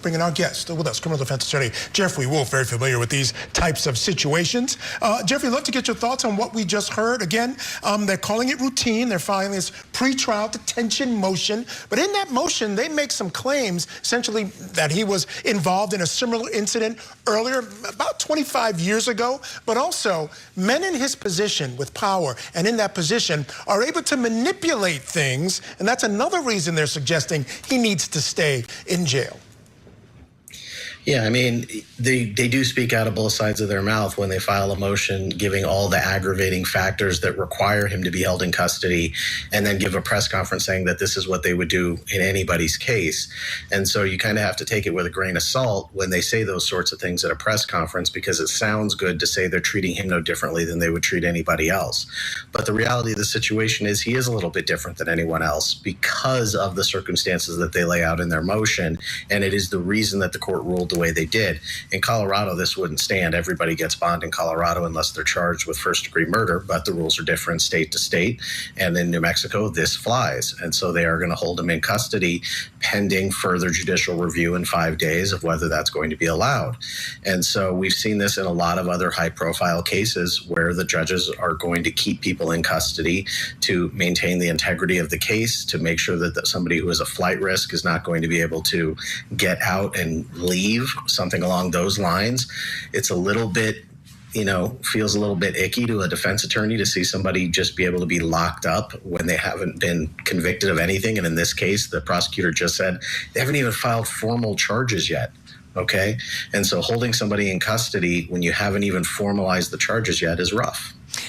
Bringing our guest still with us, criminal defense attorney Jeffrey Wolf, very familiar with these types of situations. Jeffrey, love to get your thoughts on what we just heard. Again, they're calling it routine. They're filing this pretrial detention motion. But in that motion, they make some claims, essentially, that he was involved in a similar incident earlier, about 25 years ago. But also, men in his position with power and in that position are able to manipulate things. And that's another reason they're suggesting he needs to stay in jail. Yeah, I mean, they do speak out of both sides of their mouth when they file a motion giving all the aggravating factors that require him to be held in custody, and then give a press conference saying that this is what they would do in anybody's case. And so you kind of have to take it with a grain of salt when they say those sorts of things at a press conference, because it sounds good to say they're treating him no differently than they would treat anybody else. But the reality of the situation is he is a little bit different than anyone else because of the circumstances that they lay out in their motion, and it is the reason that the court ruled the way they did. In Colorado, this wouldn't stand. Everybody gets bond in Colorado unless they're charged with first-degree murder, but the rules are different state to state. And in New Mexico, this flies. And so they are going to hold him in custody pending further judicial review in 5 days of whether that's going to be allowed. And so we've seen this in a lot of other high-profile cases where the judges are going to keep people in custody to maintain the integrity of the case, to make sure that somebody who is a flight risk is not going to be able to get out and leave, something along those lines. It's a little bit, feels a little bit icky to a defense attorney to see somebody just be able to be locked up when they haven't been convicted of anything. And in this case, the prosecutor just said they haven't even filed formal charges yet. Okay. And so holding somebody in custody when you haven't even formalized the charges yet is rough.